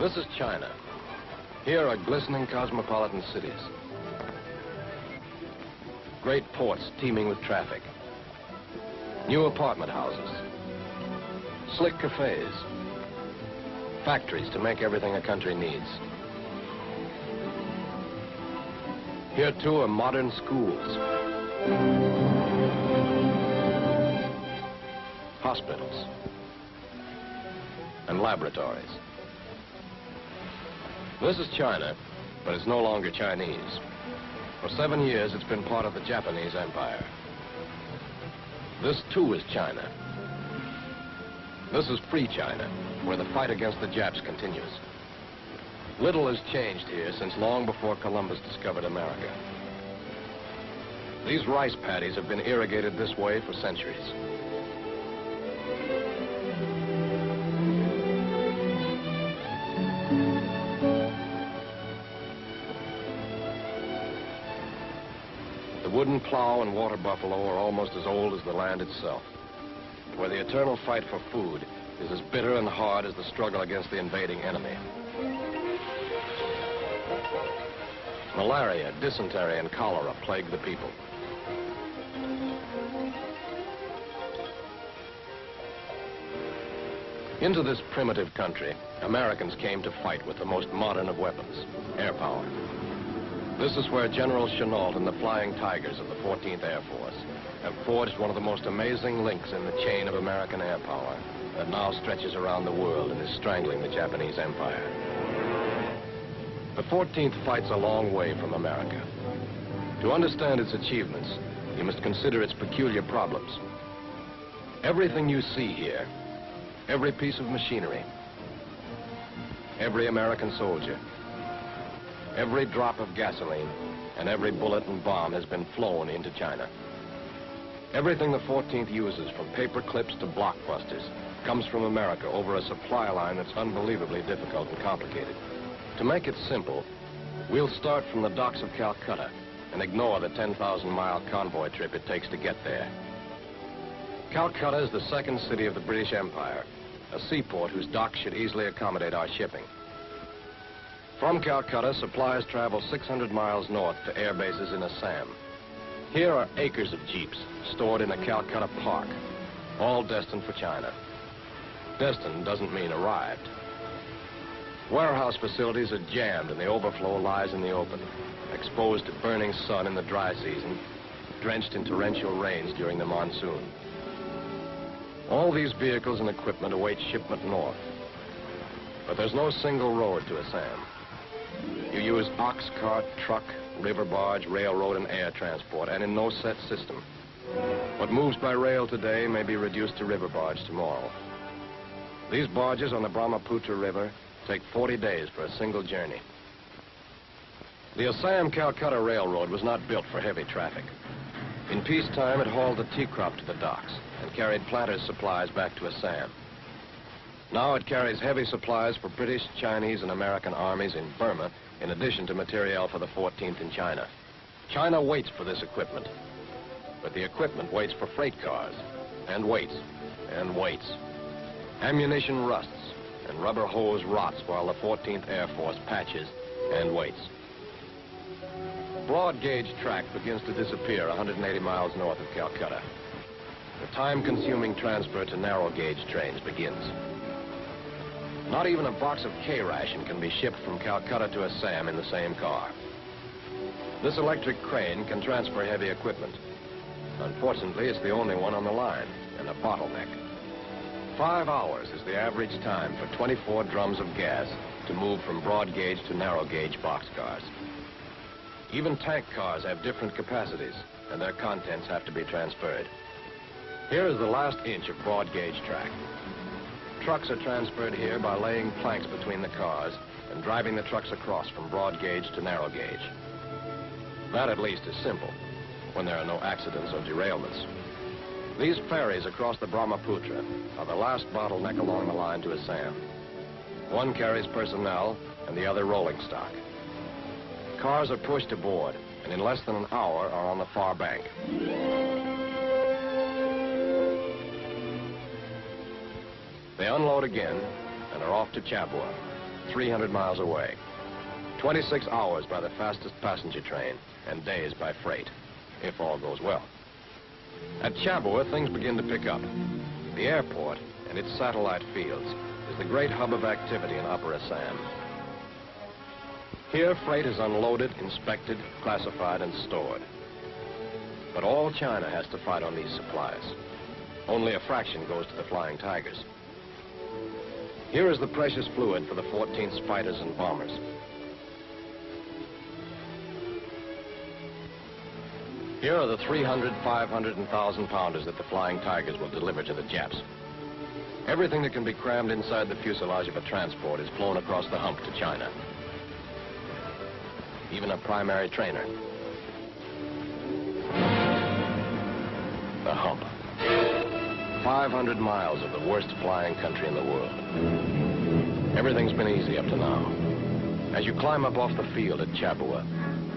This is China. Here are glistening cosmopolitan cities. Great ports teeming with traffic. New apartment houses. Slick cafes. Factories to make everything a country needs. Here, too, are modern schools. Hospitals. And laboratories. This is China, but it's no longer Chinese. For 7 years, it's been part of the Japanese Empire. This, too, is China. This is free China, where the fight against the Japs continues. Little has changed here since long before Columbus discovered America. These rice paddies have been irrigated this way for centuries. The wooden plow and water buffalo are almost as old as the land itself, where the eternal fight for food is as bitter and hard as the struggle against the invading enemy. Malaria, dysentery, and cholera plague the people. Into this primitive country, Americans came to fight with the most modern of weapons, air power. This is where General Chennault and the Flying Tigers of the 14th Air Force have forged one of the most amazing links in the chain of American air power that now stretches around the world and is strangling the Japanese Empire. The 14th fights a long way from America. To understand its achievements, you must consider its peculiar problems. Everything you see here, every piece of machinery, every American soldier, every drop of gasoline, and every bullet and bomb has been flown into China. Everything the 14th uses, from paper clips to blockbusters, comes from America over a supply line that's unbelievably difficult and complicated. To make it simple, we'll start from the docks of Calcutta and ignore the 10,000-mile convoy trip it takes to get there. Calcutta is the second city of the British Empire, a seaport whose docks should easily accommodate our shipping. From Calcutta, supplies travel 600 miles north to air bases in Assam. Here are acres of jeeps stored in a Calcutta park, all destined for China. Destined doesn't mean arrived. Warehouse facilities are jammed and the overflow lies in the open, exposed to burning sun in the dry season, drenched in torrential rains during the monsoon. All these vehicles and equipment await shipment north. But there's no single road to Assam. You use ox cart, truck, river barge, railroad, and air transport, and in no set system. What moves by rail today may be reduced to river barge tomorrow. These barges on the Brahmaputra River take 40 days for a single journey. The Assam-Calcutta Railroad was not built for heavy traffic. In peacetime, it hauled the tea crop to the docks and carried planters' supplies back to Assam. Now it carries heavy supplies for British, Chinese, and American armies in Burma, in addition to materiel for the 14th in China. China waits for this equipment, but the equipment waits for freight cars, and waits, and waits. Ammunition rusts, and rubber hose rots while the 14th Air Force patches and waits. Broad gauge track begins to disappear 180 miles north of Calcutta. The time-consuming transfer to narrow gauge trains begins. Not even a box of K-ration can be shipped from Calcutta to Assam in the same car. This electric crane can transfer heavy equipment. Unfortunately, it's the only one on the line, and a bottleneck. 5 hours is the average time for 24 drums of gas to move from broad gauge to narrow gauge boxcars. Even tank cars have different capacities, and their contents have to be transferred. Here is the last inch of broad gauge track. Trucks are transferred here by laying planks between the cars and driving the trucks across from broad gauge to narrow gauge. That, at least, is simple, when there are no accidents or derailments. These ferries across the Brahmaputra are the last bottleneck along the line to Assam. One carries personnel and the other rolling stock. Cars are pushed aboard, and in less than an hour are on the far bank. They unload again and are off to Chabua, 300 miles away. 26 hours by the fastest passenger train, and days by freight, if all goes well. At Chabua, things begin to pick up. The airport and its satellite fields is the great hub of activity in Opera Sam. Here, freight is unloaded, inspected, classified, and stored. But all China has to fight on these supplies. Only a fraction goes to the Flying Tigers. Here is the precious fluid for the 14th fighters and bombers. Here are the 300, 500, and 1,000-pounders that the Flying Tigers will deliver to the Japs. Everything that can be crammed inside the fuselage of a transport is flown across the hump to China. Even a primary trainer. The hump. 500 miles of the worst flying country in the world. Everything's been easy up to now. As you climb up off the field at Chabua,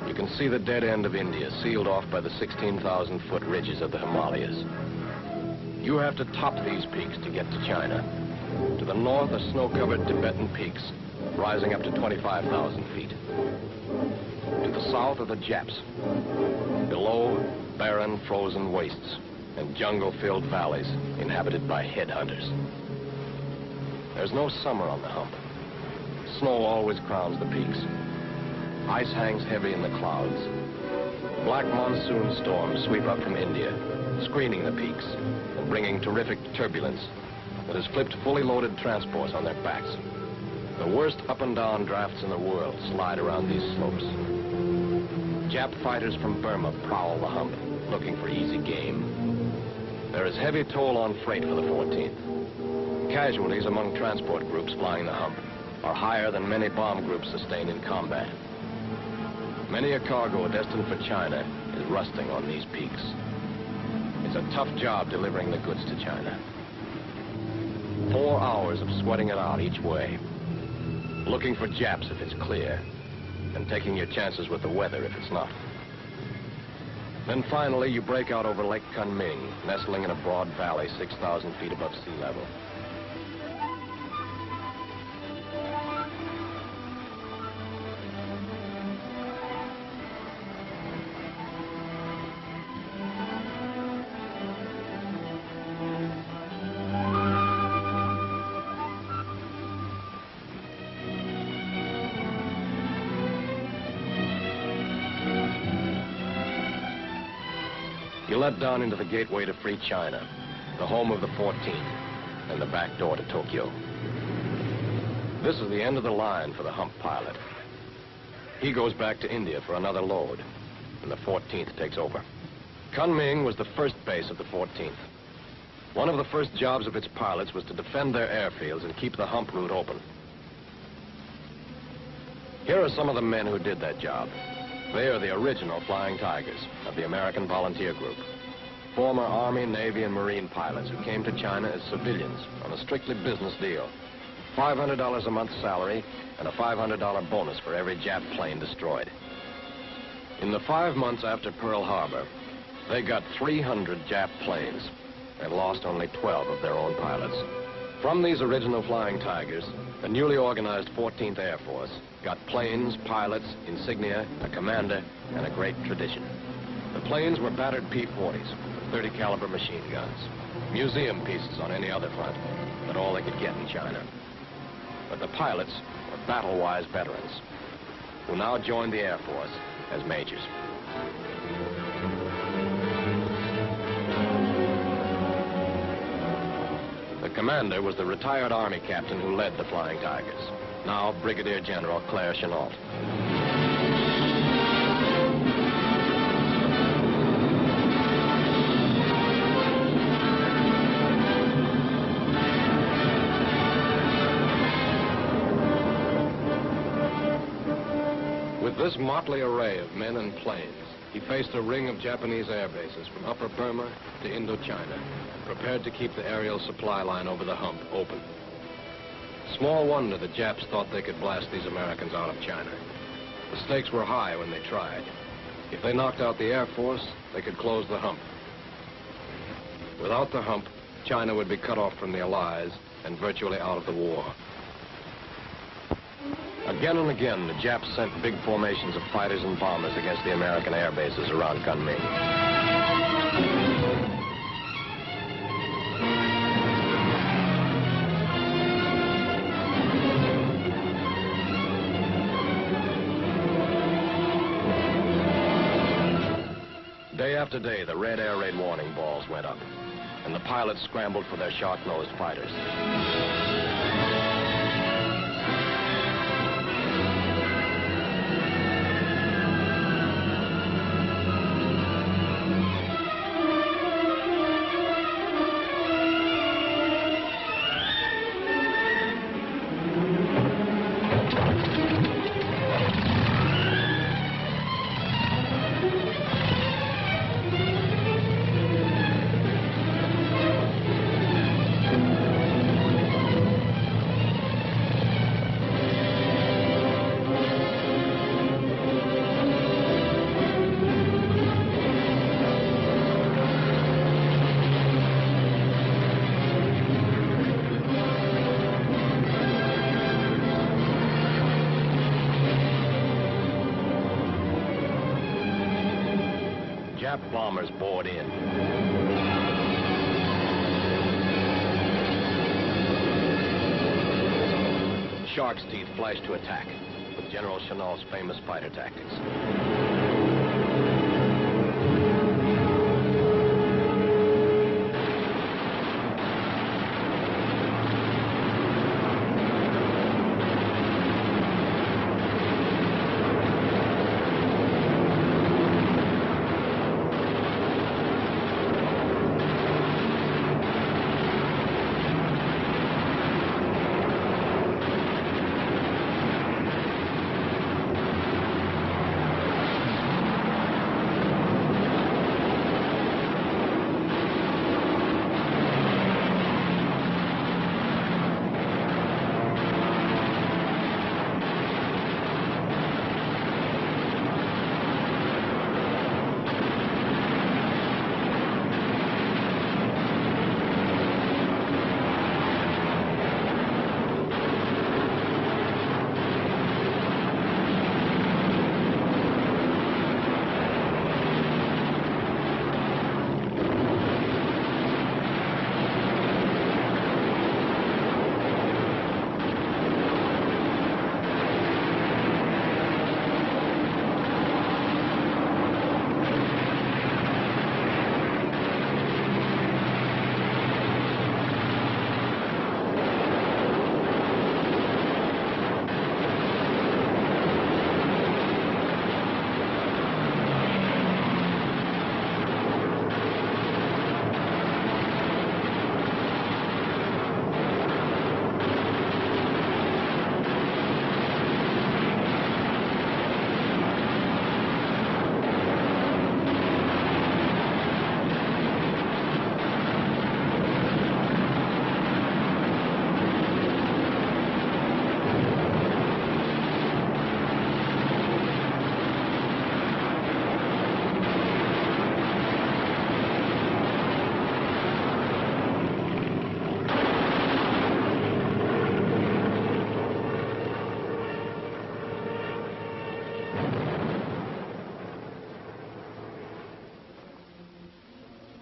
you can see the dead end of India sealed off by the 16,000-foot ridges of the Himalayas. You have to top these peaks to get to China. To the north are snow-covered Tibetan peaks, rising up to 25,000 feet. To the south are the Japs. Below, barren, frozen wastes and jungle-filled valleys inhabited by headhunters. There's no summer on the hump. Snow always crowns the peaks. Ice hangs heavy in the clouds. Black monsoon storms sweep up from India, screening the peaks and bringing terrific turbulence that has flipped fully loaded transports on their backs. The worst up and down drafts in the world slide around these slopes. Jap fighters from Burma prowl the hump, looking for easy game. There is heavy toll on freight for the 14th. Casualties among transport groups flying the hump are higher than many bomb groups sustained in combat. Many a cargo destined for China is rusting on these peaks. It's a tough job delivering the goods to China. 4 hours of sweating it out each way, looking for Japs if it's clear, and taking your chances with the weather if it's not. Then finally, you break out over Lake Kunming, nestling in a broad valley 6,000 feet above sea level. You let down into the gateway to free China, the home of the 14th, and the back door to Tokyo. This is the end of the line for the hump pilot. He goes back to India for another load, and the 14th takes over. Kunming was the first base of the 14th. One of the first jobs of its pilots was to defend their airfields and keep the hump route open. Here are some of the men who did that job. They are the original Flying Tigers of the American Volunteer Group. Former Army, Navy, and Marine pilots who came to China as civilians on a strictly business deal. $500 a month salary and a $500 bonus for every Jap plane destroyed. In the 5 months after Pearl Harbor, they got 300 Jap planes and lost only 12 of their own pilots. From these original Flying Tigers, the newly organized 14th Air Force got planes, pilots, insignia, a commander, and a great tradition. The planes were battered P-40s with 30 caliber machine guns. Museum pieces on any other front, but all they could get in China. But the pilots were battle-wise veterans who now joined the Air Force as majors. The commander was the retired Army captain who led the Flying Tigers, now Brigadier General Claire Chennault. With this motley array of men and planes, he faced a ring of Japanese air bases from Upper Burma to Indochina, prepared to keep the aerial supply line over the hump open. Small wonder the Japs thought they could blast these Americans out of China. The stakes were high when they tried. If they knocked out the Air Force, they could close the hump. Without the hump, China would be cut off from the Allies and virtually out of the war. Again and again, the Japs sent big formations of fighters and bombers against the American air bases around Kunming. Day after day, the red air raid warning balls went up, and the pilots scrambled for their shark-nosed fighters. Jap bombers bored in. Shark's teeth flashed to attack with General Chennault's famous fighter tactics.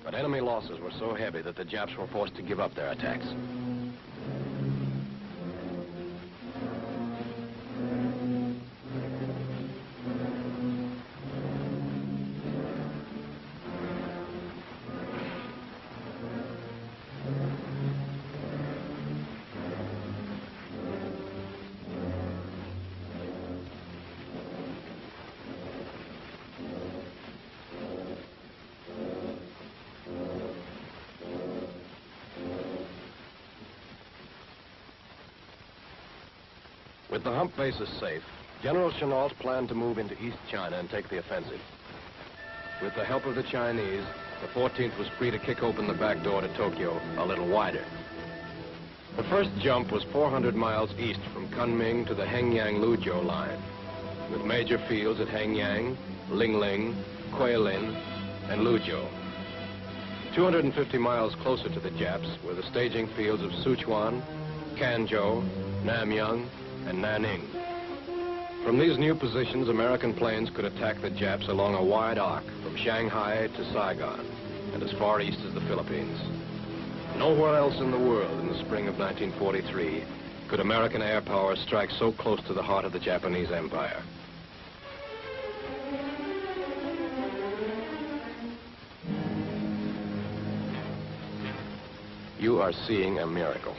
But enemy losses were so heavy that the Japs were forced to give up their attacks. With the hump bases safe, General Chennault planned to move into East China and take the offensive. With the help of the Chinese, the 14th was free to kick open the back door to Tokyo a little wider. The first jump was 400 miles east from Kunming to the Hengyang-Luzhou line, with major fields at Hengyang, Lingling, Guilin, and Luzhou. 250 miles closer to the Japs were the staging fields of Sichuan, Quanzhou, Namyang, and Nanning. From these new positions, American planes could attack the Japs along a wide arc from Shanghai to Saigon and as far east as the Philippines. Nowhere else in the world in the spring of 1943 could American air power strike so close to the heart of the Japanese Empire. You are seeing a miracle.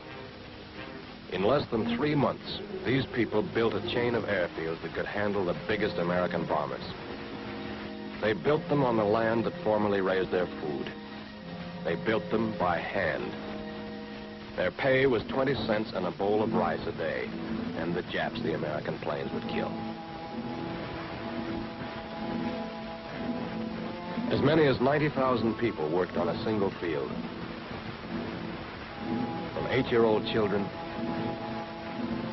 In less than 3 months, these people built a chain of airfields that could handle the biggest American bombers. They built them on the land that formerly raised their food. They built them by hand. Their pay was 20 cents and a bowl of rice a day, and the Japs the American planes would kill. As many as 90,000 people worked on a single field. From 8-year-old children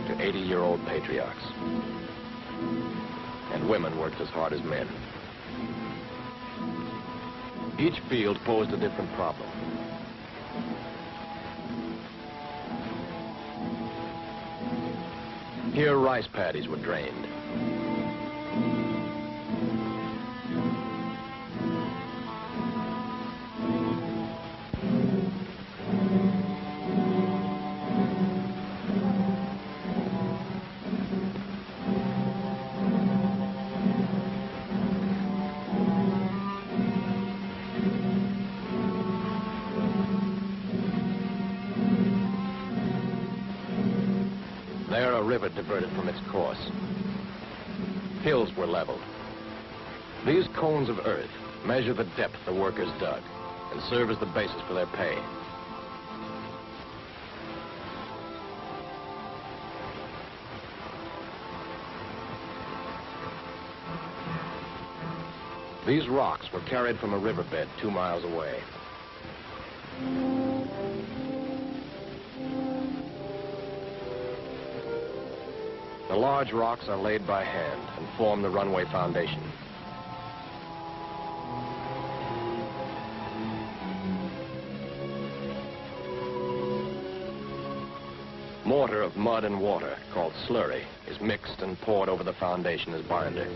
to 80-year-old patriarchs. And women worked as hard as men. Each field posed a different problem. Here, rice paddies were drained. There, a river diverted from its course. Hills were leveled. These cones of earth measure the depth the workers dug and serve as the basis for their pay. These rocks were carried from a riverbed 2 miles away. The large rocks are laid by hand and form the runway foundation. Mortar of mud and water, called slurry, is mixed and poured over the foundation as binder.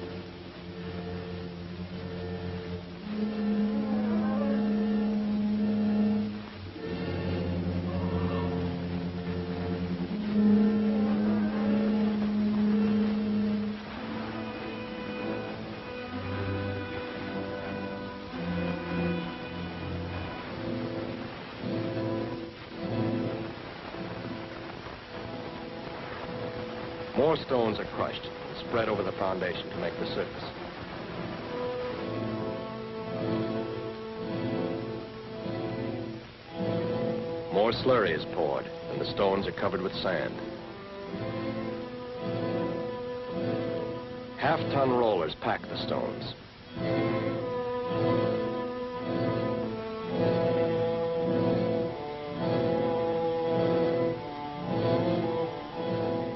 More stones are crushed and spread over the foundation to make the surface. More slurry is poured, and the stones are covered with sand. Half-ton rollers pack the stones.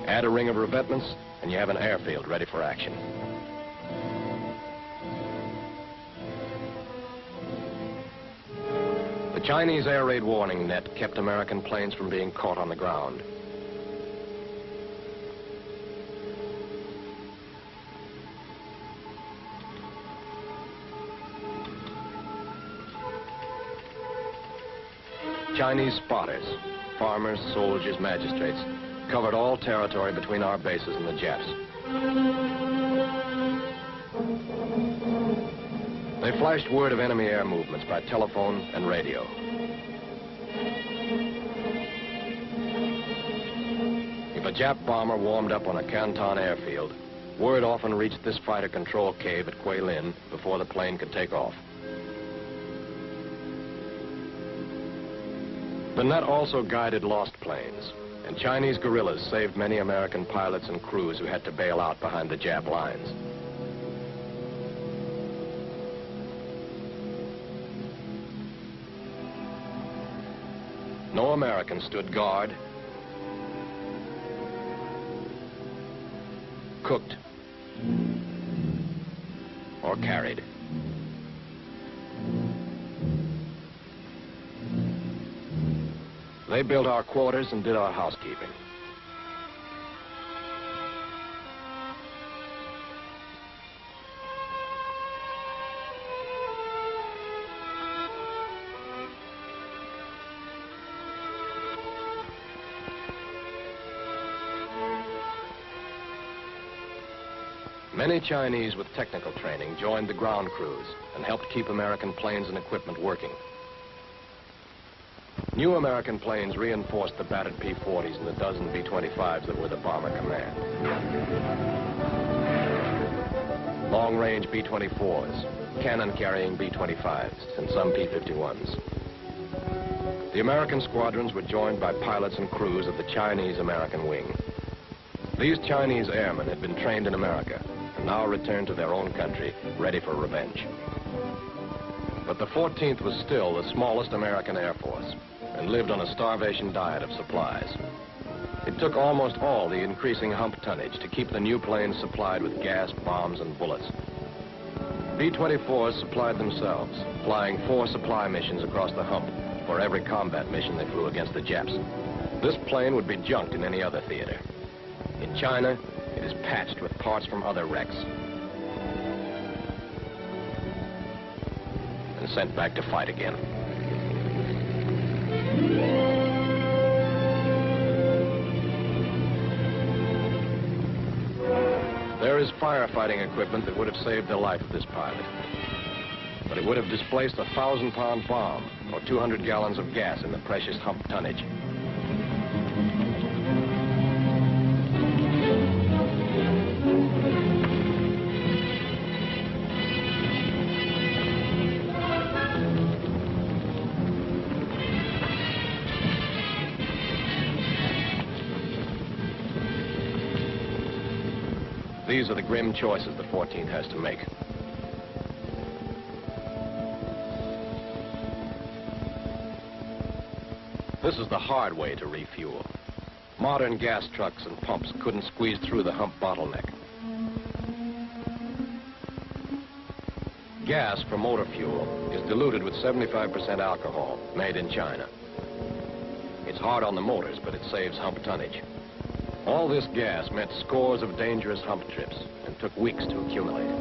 Add a ring of revetments, and you have an airfield ready for action. The Chinese air raid warning net kept American planes from being caught on the ground. Chinese spotters, farmers, soldiers, magistrates, covered all territory between our bases and the Japs. They flashed word of enemy air movements by telephone and radio. If a Jap bomber warmed up on a Canton airfield, word often reached this fighter control cave at Quay Lin before the plane could take off. The net also guided lost planes, and Chinese guerrillas saved many American pilots and crews who had to bail out behind the Jap lines. No American stood guard, cooked, or carried. They built our quarters and did our housekeeping. Many Chinese with technical training joined the ground crews and helped keep American planes and equipment working. New American planes reinforced the battered P-40s and the dozen B-25s that were the bomber command. Long-range B-24s, cannon-carrying B-25s, and some P-51s. The American squadrons were joined by pilots and crews of the Chinese-American wing. These Chinese airmen had been trained in America and now returned to their own country, ready for revenge. But the 14th was still the smallest American Air Force and lived on a starvation diet of supplies. It took almost all the increasing hump tonnage to keep the new planes supplied with gas, bombs, and bullets. B-24s supplied themselves, flying 4 supply missions across the hump for every combat mission they flew against the Japs. This plane would be junked in any other theater. In China, it is patched with parts from other wrecks and sent back to fight again. There is firefighting equipment that would have saved the life of this pilot. But it would have displaced a 1,000-pound bomb or 200 gallons of gas in the precious hump tonnage. These are the grim choices the 14th has to make. This is the hard way to refuel. Modern gas trucks and pumps couldn't squeeze through the hump bottleneck. Gas for motor fuel is diluted with 75% alcohol, made in China. It's hard on the motors, but it saves hump tonnage. All this gas meant scores of dangerous hump trips and took weeks to accumulate.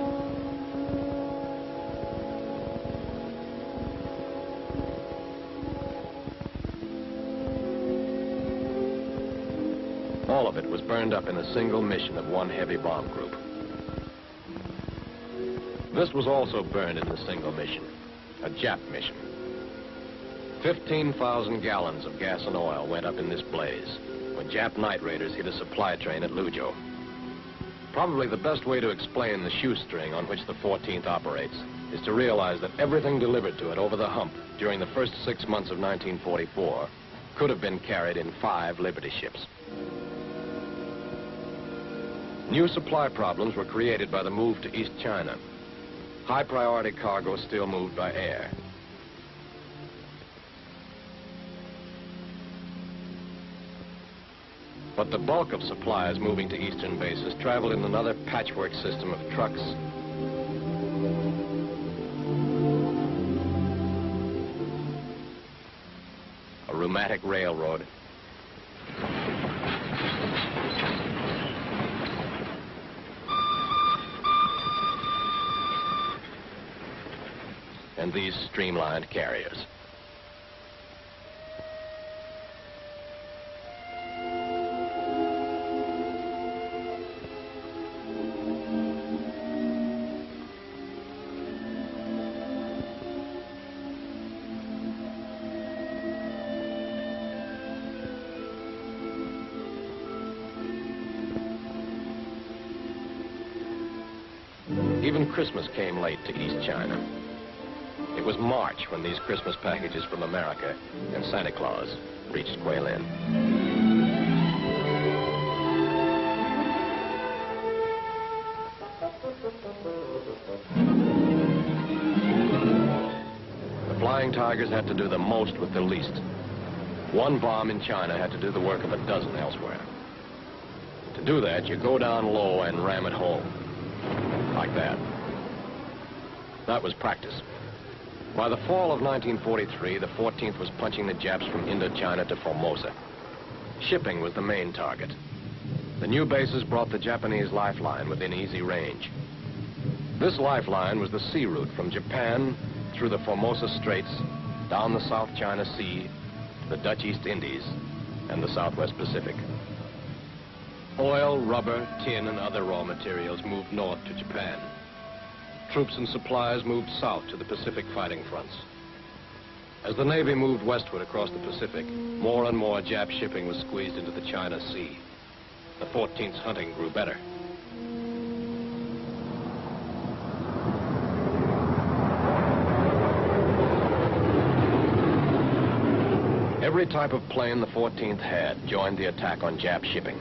All of it was burned up in a single mission of one heavy bomb group. This was also burned in a single mission, a Jap mission. 15,000 gallons of gas and oil went up in this blaze when Jap night raiders hit a supply train at Luzhou. Probably the best way to explain the shoestring on which the 14th operates is to realize that everything delivered to it over the hump during the first 6 months of 1944 could have been carried in 5 Liberty ships. New supply problems were created by the move to East China. High-priority cargo still moved by air. But the bulk of supplies moving to eastern bases traveled in another patchwork system of trucks, a rheumatic railroad, and these streamlined carriers. Even Christmas came late to East China. It was March when these Christmas packages from America and Santa Claus reached Guilin. The Flying Tigers had to do the most with the least. One bomb in China had to do the work of a dozen elsewhere. To do that, you go down low and ram it home. Like that. That was practice. By the fall of 1943, the 14th was punching the Japs from Indochina to Formosa. Shipping was the main target. The new bases brought the Japanese lifeline within easy range. This lifeline was the sea route from Japan through the Formosa Straits, down the South China Sea, the Dutch East Indies, and the Southwest Pacific. Oil, rubber, tin, and other raw materials moved north to Japan. Troops and supplies moved south to the Pacific fighting fronts. As the Navy moved westward across the Pacific, more and more Jap shipping was squeezed into the China Sea. The 14th's hunting grew better. Every type of plane the 14th had joined the attack on Jap shipping.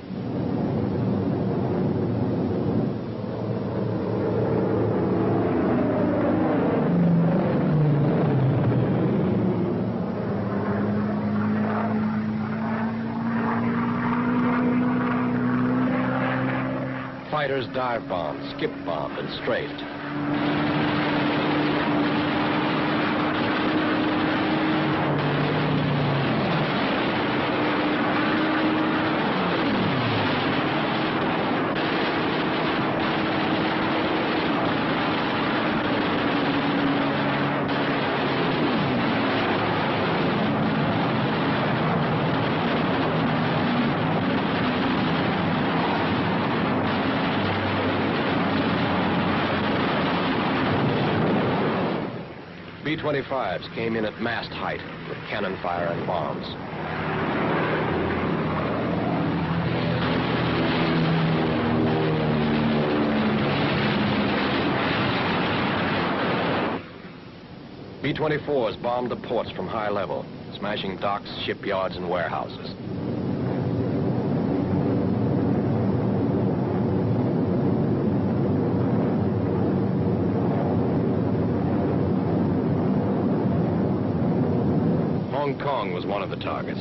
Fighters dive-bombed, skip-bombed, and strafed. B-25s came in at mast height with cannon fire and bombs. B-24s bombed the ports from high level, smashing docks, shipyards, and warehouses. Hong Kong was one of the targets.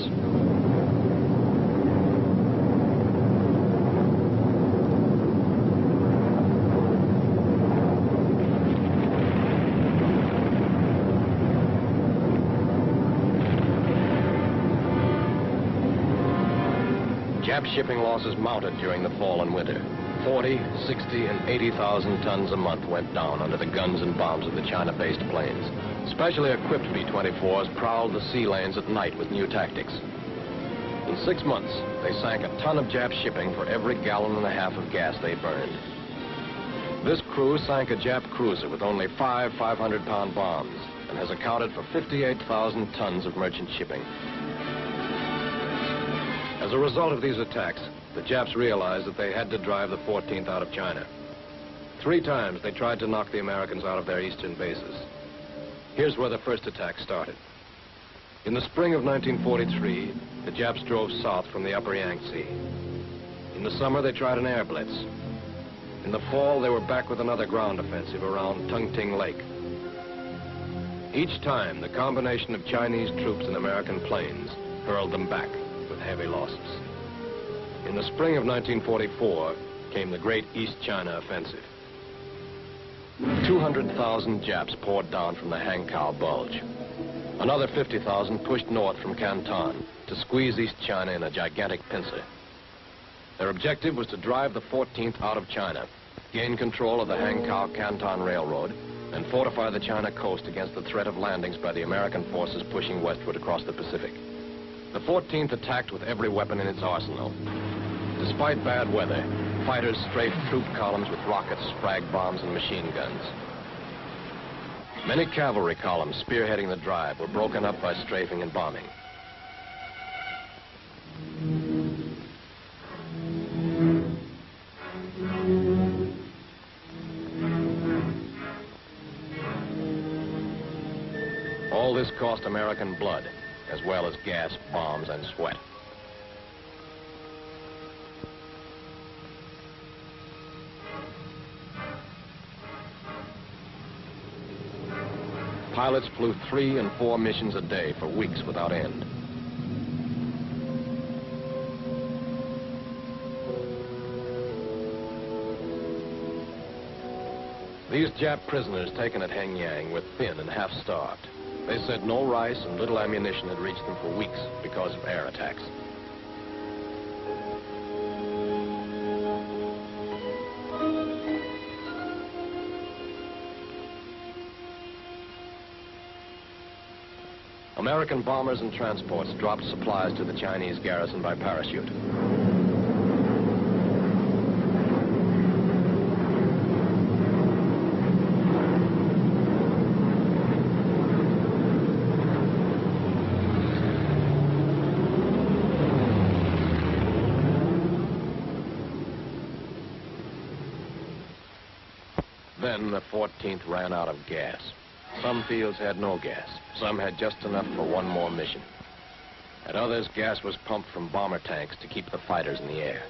Jap shipping losses mounted during the fall and winter. 40, 60, and 80,000 tons a month went down under the guns and bombs of the China-based planes. Specially equipped B-24s prowled the sea lanes at night with new tactics. In 6 months, they sank a ton of Jap shipping for every gallon and a half of gas they burned. This crew sank a Jap cruiser with only 5 500-pound bombs and has accounted for 58,000 tons of merchant shipping. As a result of these attacks, the Japs realized that they had to drive the 14th out of China. 3 times they tried to knock the Americans out of their eastern bases. Here's where the first attack started. In the spring of 1943, the Japs drove south from the upper Yangtze. In the summer, they tried an air blitz. In the fall, they were back with another ground offensive around Tungting Lake. Each time, the combination of Chinese troops and American planes hurled them back with heavy losses. In the spring of 1944 came the Great East China Offensive. 200,000 Japs poured down from the Hankow Bulge. Another 50,000 pushed north from Canton to squeeze East China in a gigantic pincer. Their objective was to drive the 14th out of China, gain control of the Hankow-Canton Railroad, and fortify the China coast against the threat of landings by the American forces pushing westward across the Pacific. The 14th attacked with every weapon in its arsenal. Despite bad weather, fighters strafed troop columns with rockets, frag bombs, and machine guns. Many cavalry columns spearheading the drive were broken up by strafing and bombing. All this cost American blood, as well as gas, bombs, and sweat. Pilots flew 3 and 4 missions a day for weeks without end. These Jap prisoners taken at Hengyang were thin and half-starved. They said no rice and little ammunition had reached them for weeks because of air attacks. American bombers and transports dropped supplies to the Chinese garrison by parachute. Then the 14th ran out of gas. Some fields had no gas. Some had just enough for one more mission. At others, gas was pumped from bomber tanks to keep the fighters in the air.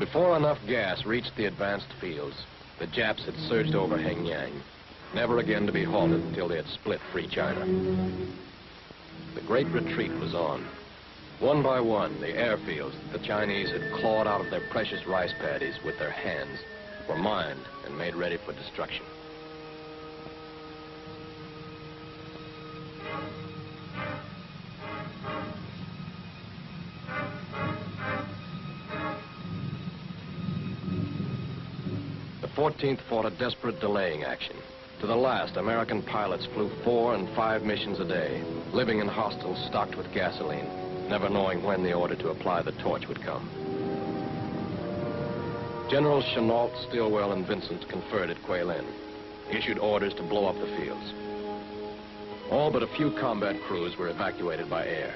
Before enough gas reached the advanced fields, the Japs had surged over Hengyang, never again to be halted until they had split free China. The great retreat was on. One by one, the airfields that the Chinese had clawed out of their precious rice paddies with their hands were mined and made ready for destruction. The 14th fought a desperate delaying action. To the last, American pilots flew 4 and 5 missions a day, living in hostels stocked with gasoline, never knowing when the order to apply the torch would come. Generals Chennault, Stilwell, and Vincent conferred at Quailin, issued orders to blow up the fields. All but a few combat crews were evacuated by air.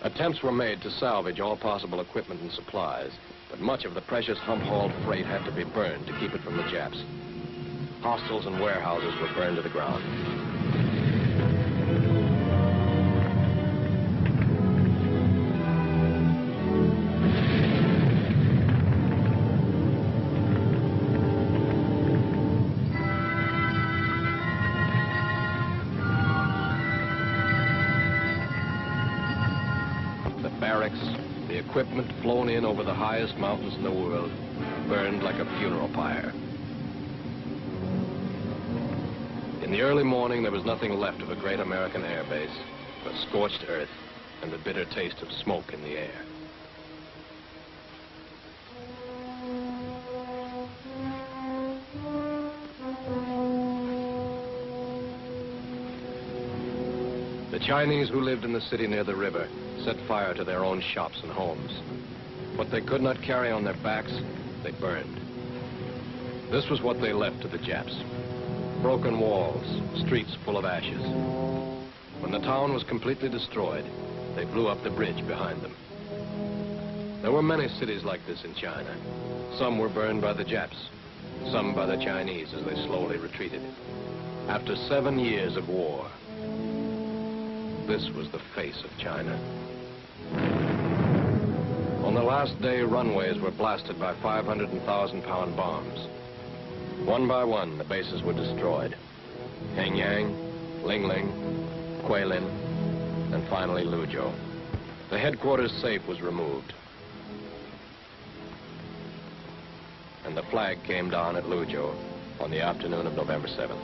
Attempts were made to salvage all possible equipment and supplies, but much of the precious hump-hauled freight had to be burned to keep it from the Japs. Hostels and warehouses were burned to the ground. The equipment flown in over the highest mountains in the world burned like a funeral pyre. In the early morning, there was nothing left of a great American air base but scorched earth and the bitter taste of smoke in the air. The Chinese who lived in the city near the river set fire to their own shops and homes. What they could not carry on their backs, they burned. This was what they left to the Japs. Broken walls, streets full of ashes. When the town was completely destroyed, they blew up the bridge behind them. There were many cities like this in China. Some were burned by the Japs, some by the Chinese as they slowly retreated. After 7 years of war, this was the face of China. On the last day, runways were blasted by 500 and 1,000-pound bombs. One by one, the bases were destroyed. Hengyang, Lingling, Quailin, and finally Luzhou. The headquarters safe was removed. And the flag came down at Luzhou on the afternoon of November 7th.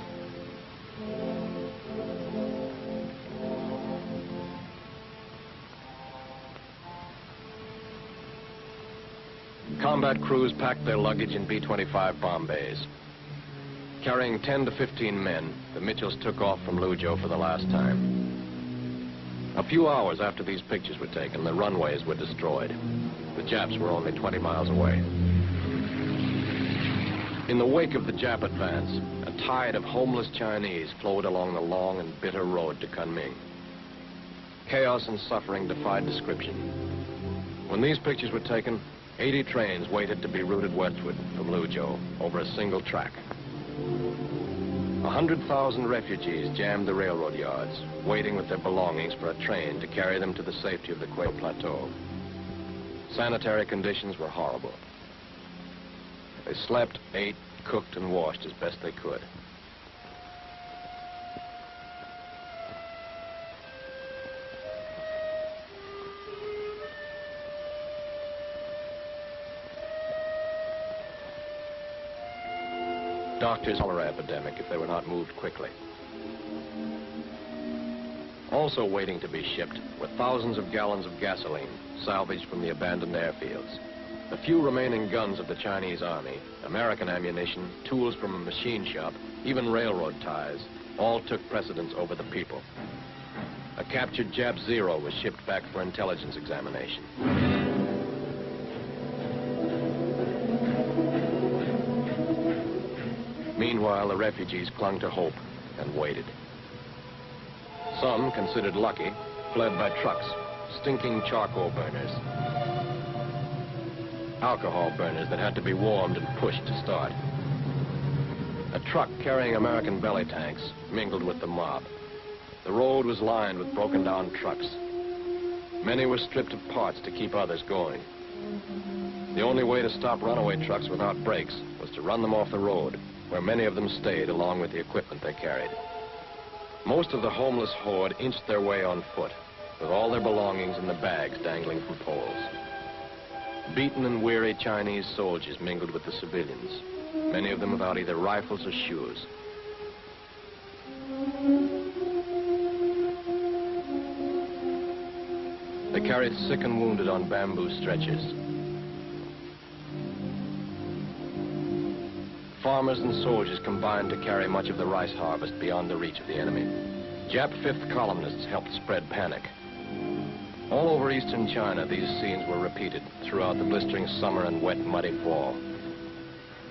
Combat crews packed their luggage in B-25 bomb bays. Carrying 10 to 15 men, the Mitchells took off from Luzhou for the last time. A few hours after these pictures were taken, the runways were destroyed. The Japs were only 20 miles away. In the wake of the Jap advance, a tide of homeless Chinese flowed along the long and bitter road to Kunming. Chaos and suffering defied description. When these pictures were taken, 80 trains waited to be routed westward from Luzhou over a single track. 100,000 refugees jammed the railroad yards, waiting with their belongings for a train to carry them to the safety of the Quail Plateau. Sanitary conditions were horrible. They slept, ate, cooked, and washed as best they could. Doctors' cholera epidemic if they were not moved quickly. Also waiting to be shipped were thousands of gallons of gasoline salvaged from the abandoned airfields. The few remaining guns of the Chinese army, American ammunition, tools from a machine shop, even railroad ties, all took precedence over the people. A captured Jap Zero was shipped back for intelligence examination. Meanwhile, the refugees clung to hope and waited. Some, considered lucky, fled by trucks, stinking charcoal burners. alcohol burners that had to be warmed and pushed to start. A truck carrying American belly tanks mingled with the mob. The road was lined with broken-down trucks. Many were stripped of parts to keep others going. The only way to stop runaway trucks without brakes was to run them off the road, where many of them stayed along with the equipment they carried. Most of the homeless horde inched their way on foot, with all their belongings in the bags dangling from poles. Beaten and weary Chinese soldiers mingled with the civilians, many of them without either rifles or shoes. They carried sick and wounded on bamboo stretchers. Farmers and soldiers combined to carry much of the rice harvest beyond the reach of the enemy. Jap fifth columnists helped spread panic. All over eastern China, these scenes were repeated throughout the blistering summer and wet, muddy fall.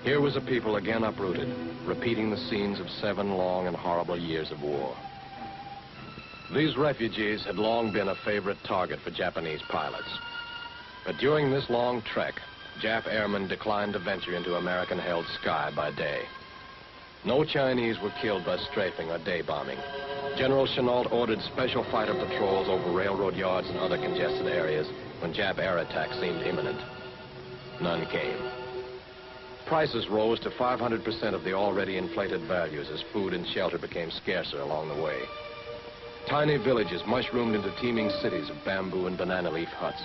Here was a people again uprooted, repeating the scenes of 7 long and horrible years of war. These refugees had long been a favorite target for Japanese pilots. But during this long trek, Jap airmen declined to venture into American-held sky by day. No Chinese were killed by strafing or day bombing. General Chennault ordered special fighter patrols over railroad yards and other congested areas when Jap air attack seemed imminent. None came. Prices rose to 500% of the already inflated values as food and shelter became scarcer along the way. Tiny villages mushroomed into teeming cities of bamboo and banana leaf huts.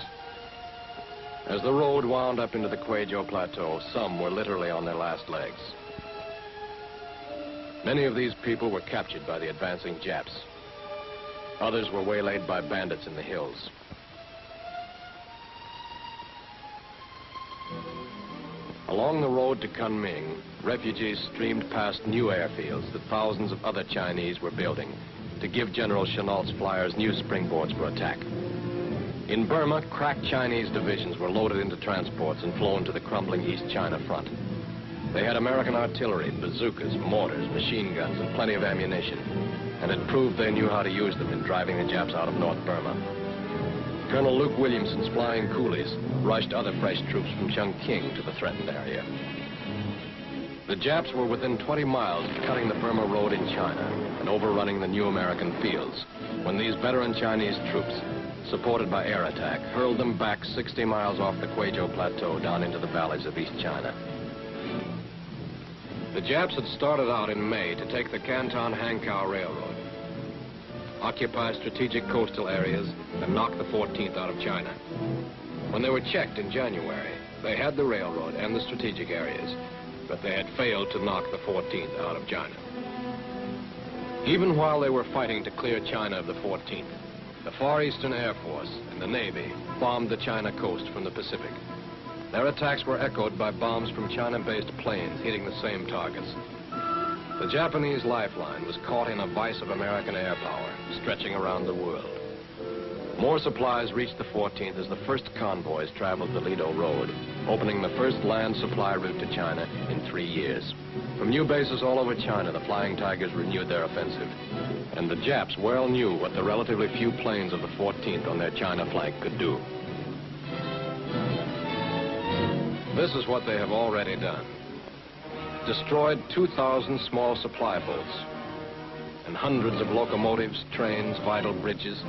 As the road wound up into the Kweijo Plateau, some were literally on their last legs. Many of these people were captured by the advancing Japs. Others were waylaid by bandits in the hills. Along the road to Kunming, refugees streamed past new airfields that thousands of other Chinese were building to give General Chennault's flyers new springboards for attack. In Burma, crack Chinese divisions were loaded into transports and flown to the crumbling East China front. They had American artillery, bazookas, mortars, machine guns, and plenty of ammunition, and had proved they knew how to use them in driving the Japs out of North Burma. Colonel Luke Williamson's flying coolies rushed other fresh troops from Chungking to the threatened area. The Japs were within 20 miles of cutting the Burma Road in China and overrunning the new American fields when these veteran Chinese troops, supported by air attack, hurled them back 60 miles off the Kweijo Plateau down into the valleys of East China. The Japs had started out in May to take the Canton-Hankow Railroad, occupy strategic coastal areas, and knock the 14th out of China. When they were checked in January, they had the railroad and the strategic areas, but they had failed to knock the 14th out of China. Even while they were fighting to clear China of the 14th, the Far Eastern Air Force and the Navy bombed the China coast from the Pacific. Their attacks were echoed by bombs from China-based planes hitting the same targets. The Japanese lifeline was caught in a vice of American air power, stretching around the world. More supplies reached the 14th as the first convoys traveled the Lido Road, opening the first land supply route to China in 3 years. From new bases all over China, the Flying Tigers renewed their offensive. And the Japs well knew what the relatively few planes of the 14th on their China flank could do. This is what they have already done. Destroyed 2,000 small supply boats and hundreds of locomotives, trains, vital bridges,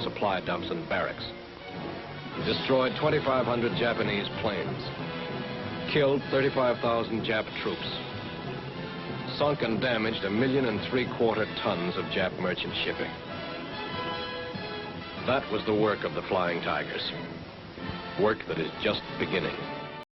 supply dumps, and barracks. Destroyed 2,500 Japanese planes. Killed 35,000 Jap troops. Sunk and damaged 1.75 million tons of Jap merchant shipping. That was the work of the Flying Tigers. Work that is just beginning.